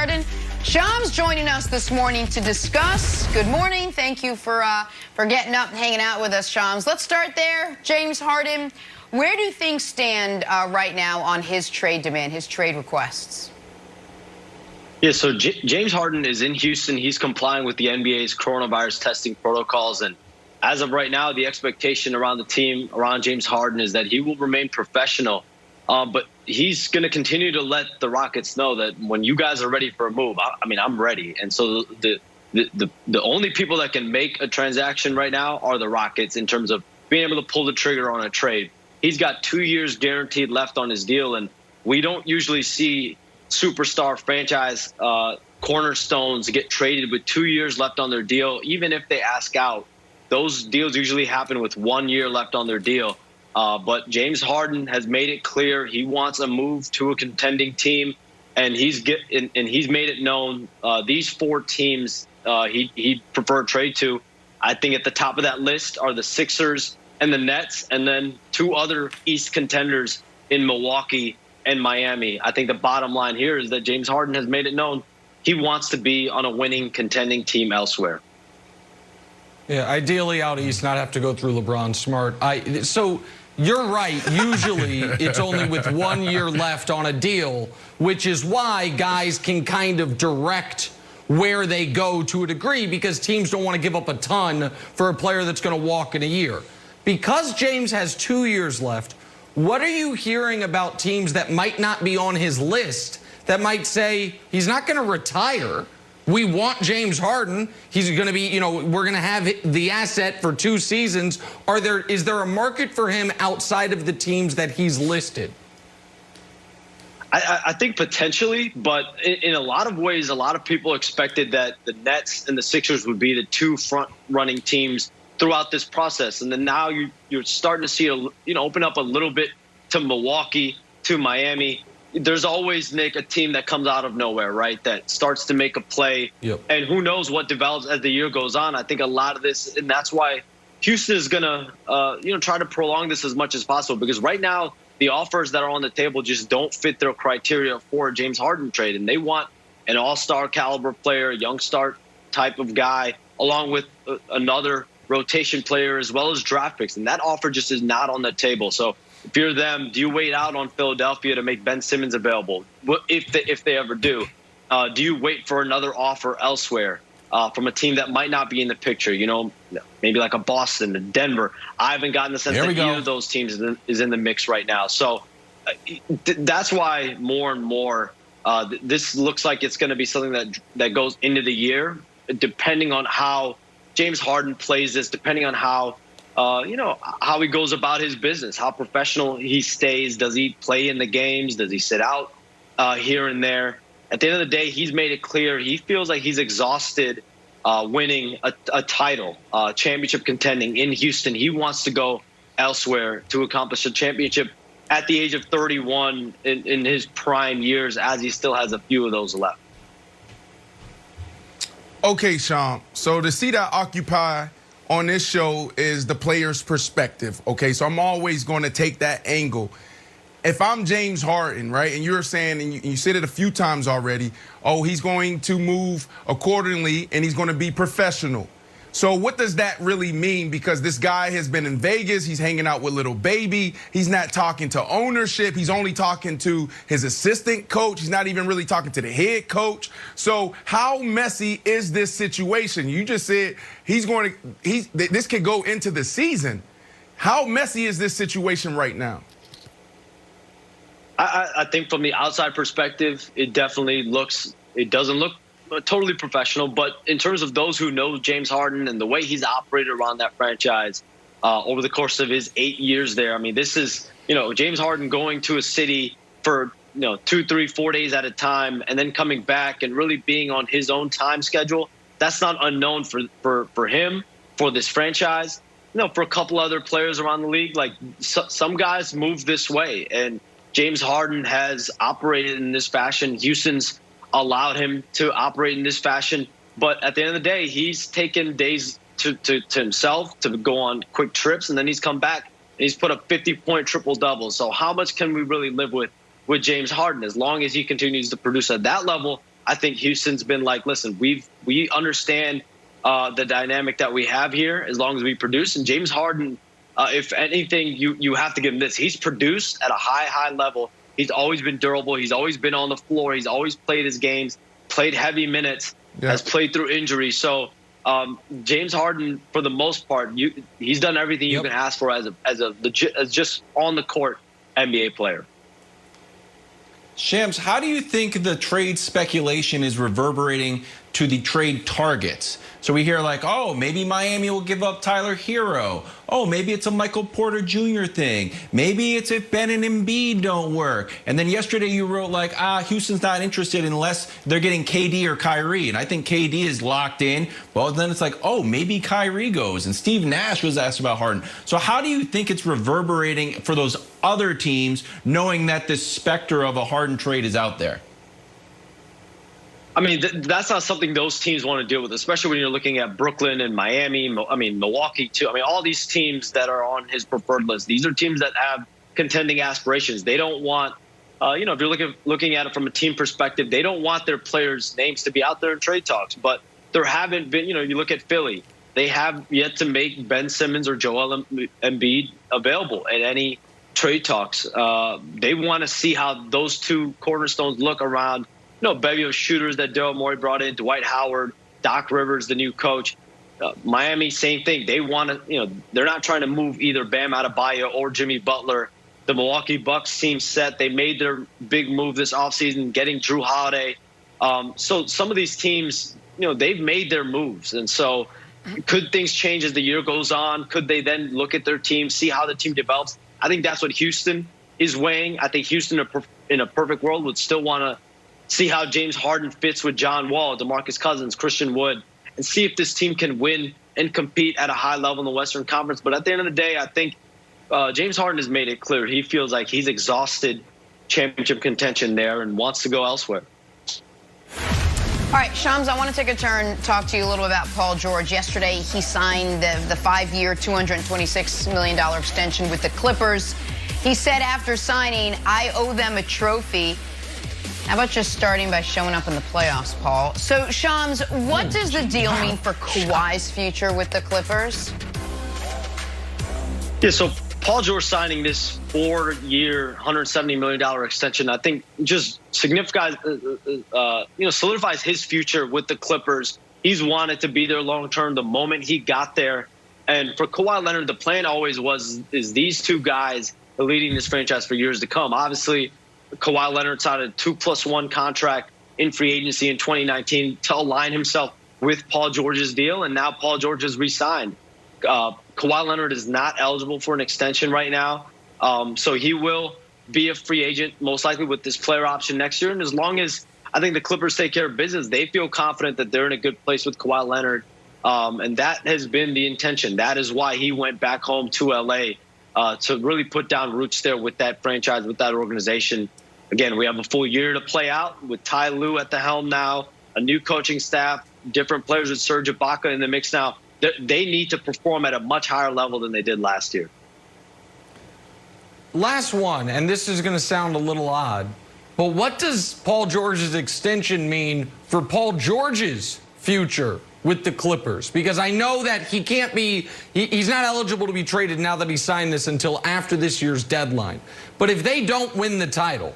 Harden. Shams joining us this morning to discuss. Good morning. Thank you for getting up and hanging out with us, Shams. Let's start there. James Harden, where do things stand right now on his trade demand, his trade requests? Yeah, so James Harden is in Houston. He's complying with the NBA's coronavirus testing protocols. And as of right now, the expectation around the team, around James Harden, is that he will remain professional. But he's going to continue to let the Rockets know that when you guys are ready for a move, I mean, I'm ready. And so the only people that can make a transaction right now are the Rockets in terms of being able to pull the trigger on a trade. He's got 2 years guaranteed left on his deal, and we don't usually see superstar franchise cornerstones get traded with 2 years left on their deal. Even if they ask out, those deals usually happen with 1 year left on their deal. But James Harden has made it clear he wants a move to a contending team, and he's made it known these 4 teams he'd prefer a trade to. I think at the top of that list are the Sixers and the Nets, and then 2 other East contenders in Milwaukee and Miami. I think the bottom line here is that James Harden has made it known he wants to be on a winning, contending team elsewhere. Yeah, ideally out east, not have to go through LeBron. Smart. So you're right. Usually it's only with 1 year left on a deal, which is why guys can kind of direct where they go to a degree, because teams don't want to give up a ton for a player that's going to walk in a year. Because James has 2 years left, what are you hearing about teams that might not be on his list that might say he's not going to retire? We want James Harden. He's going to be, we're going to have the asset for 2 seasons. Is there a market for him outside of the teams that he's listed? I think potentially, but in a lot of ways, a lot of people expected that the Nets and the Sixers would be the 2 front-running teams throughout this process. And then now you're starting to see it, open up a little bit to Milwaukee, to Miami. There's always, Nick, a team that comes out of nowhere, right, that starts to make a play. Yep. And who knows what develops as the year goes on. I think a lot of this, and that's why Houston is going to, try to prolong this as much as possible, because right now the offers that are on the table just don't fit their criteria for a James Harden trade. And they want an all-star caliber player, a young star type of guy, along with another rotation player, as well as draft picks. And that offer just is not on the table. So if you're them, do you wait out on Philadelphia to make Ben Simmons available? If they ever do, do you wait for another offer elsewhere from a team that might not be in the picture? Maybe like a Boston, a Denver. I haven't gotten the sense that either of those teams is in the mix right now. So that's why more and more this looks like it's going to be something that goes into the year, depending on how James Harden plays this, depending on how he goes about his business, how professional he stays. Does he play in the games? Does he sit out here and there? At the end of the day, he's made it clear he feels like he's exhausted winning a title, championship contending in Houston. He wants to go elsewhere to accomplish a championship at the age of 31 in his prime years, as he still has a few of those left. Okay, Sean. So the seat I occupy on this show is the player's perspective, okay? So I'm always going to take that angle. If I'm James Harden, right, and you're saying, and you said it a few times already, he's going to move accordingly and he's going to be professional. So what does that really mean? Because this guy has been in Vegas. He's hanging out with little baby. He's not talking to ownership. He's only talking to his assistant coach. He's not even really talking to the head coach. So how messy is this situation? You just said this could go into the season. How messy is this situation right now? I think from the outside perspective, it doesn't look totally professional, but in terms of those who know James Harden and the way he's operated around that franchise over the course of his 8 years there, I mean, this is, James Harden going to a city for, 2, 3, 4 days at a time and then coming back and really being on his own time schedule. That's not unknown for him, for this franchise, for a couple other players around the league. Like some guys move this way, and James Harden has operated in this fashion. Houston's allowed him to operate in this fashion. But at the end of the day, he's taken days to himself to go on quick trips, and then he's come back and he's put up 50-point triple-doubles. So how much can we really live with James Harden? As long as he continues to produce at that level, I think Houston's been like, listen, we understand the dynamic that we have here as long as we produce. And James Harden, if anything, you have to give him this. He's produced at a high level. He's always been durable. He's always been on the floor. He's always played his games, played heavy minutes, has played through injury. So James Harden, for the most part, he's done everything you can ask for as just on the court NBA player. Shams, how do you think the trade speculation is reverberating to the trade targets? So we hear like, oh, maybe Miami will give up Tyler Hero. Oh, maybe it's a Michael Porter Jr. thing. Maybe it's if Ben and Embiid don't work. And then yesterday you wrote like, Houston's not interested unless they're getting KD or Kyrie. And I think KD is locked in. Well, then it's like, oh, maybe Kyrie goes. And Steve Nash was asked about Harden. So how do you think it's reverberating for those other teams knowing that this specter of a Harden trade is out there? I mean, that's not something those teams want to deal with, especially when you're looking at Brooklyn and Miami. I mean, Milwaukee, too. I mean, all these teams that are on his preferred list, these are teams that have contending aspirations. They don't want, if you're looking at it from a team perspective, they don't want their players' names to be out there in trade talks. But there haven't been, you look at Philly. They have yet to make Ben Simmons or Joel Embiid available at any trade talks. They want to see how those two cornerstones look around bevy of shooters that Daryl Morey brought in, Dwight Howard, Doc Rivers, the new coach. Miami, same thing. They want to, they're not trying to move either Bam Adebayo or Jimmy Butler. The Milwaukee Bucks seem set. They made their big move this offseason, getting Drew Holiday. So some of these teams, they've made their moves. And so could things change as the year goes on? Could they then look at their team, see how the team develops? I think that's what Houston is weighing. I think Houston in a perfect world would still want to see how James Harden fits with John Wall, DeMarcus Cousins, Christian Wood, and see if this team can win and compete at a high level in the Western Conference. But at the end of the day, I think James Harden has made it clear he feels like he's exhausted championship contention there and wants to go elsewhere. All right, Shams, I want to take a turn, talk to you a little about Paul George. Yesterday, he signed the 5-year, $226 million extension with the Clippers. He said after signing, I owe them a trophy. How about just starting by showing up in the playoffs, Paul? So, Shams, what does the deal mean for Kawhi's future with the Clippers? Yeah, so Paul George signing this 4-year, $170 million extension, I think just signifies, solidifies his future with the Clippers. He's wanted to be there long term the moment he got there. And for Kawhi Leonard, the plan always is these two guys leading this franchise for years to come. Obviously, Kawhi Leonard signed a 2+1 contract in free agency in 2019 to align himself with Paul George's deal, and now Paul George has re-signed. Kawhi Leonard is not eligible for an extension right now, so he will be a free agent most likely with this player option next year. And as long as I think the Clippers take care of business, they feel confident that they're in a good place with Kawhi Leonard, and that has been the intention. That is why he went back home to L.A. To really put down roots there with that franchise, with that organization. Again, we have a full year to play out with Ty Lue at the helm now, a new coaching staff, different players with Serge Ibaka in the mix now. They need to perform at a much higher level than they did last year. Last one, and this is going to sound a little odd, but what does Paul George's extension mean for Paul George's future with the Clippers? Because I know that he can't be, he's not eligible to be traded now that he signed this until after this year's deadline. But if they don't win the title,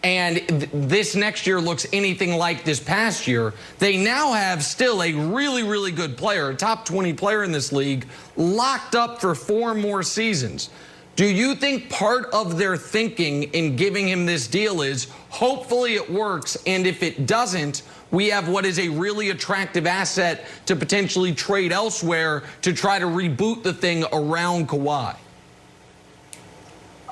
and this next year looks anything like this past year, they now have still a really, really good player, a top 20 player in this league, locked up for 4 more seasons. Do you think part of their thinking in giving him this deal is hopefully it works, and if it doesn't, we have what is a really attractive asset to potentially trade elsewhere to try to reboot the thing around Kawhi?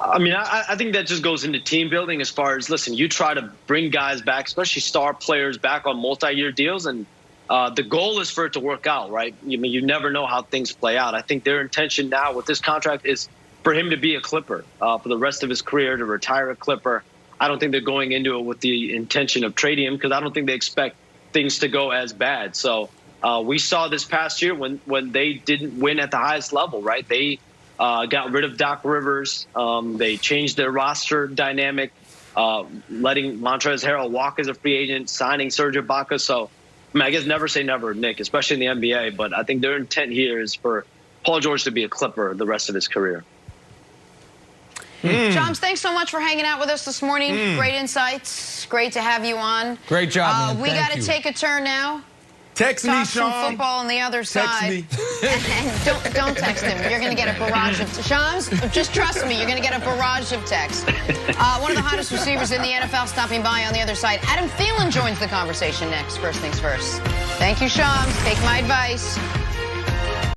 I mean, I think that just goes into team building as far as, listen, you try to bring guys back, especially star players back on multi-year deals, and the goal is for it to work out, right? I mean, you never know how things play out. I think their intention now with this contract is for him to be a Clipper for the rest of his career, to retire a Clipper. I don't think they're going into it with the intention of trading him because I don't think they expect things to go as bad. So we saw this past year when they didn't win at the highest level, right? They got rid of Doc Rivers. They changed their roster dynamic. letting Montrezl Harrell walk as a free agent, signing Serge Ibaka. So, I mean, I guess never say never, Nick, especially in the NBA. But I think their intent here is for Paul George to be a Clipper the rest of his career. Shams, thanks so much for hanging out with us this morning. Great insights. Great to have you on. Great job, man. We got to take a turn now. Text me, Talk some Sean. football on the other side. Me. And don't text him. You're going to get a barrage of Shams. Just trust me. You're going to get a barrage of texts. One of the hottest receivers in the NFL stopping by on the other side. Adam Thielen joins the conversation next. First things first. Thank you, Shams. Take my advice.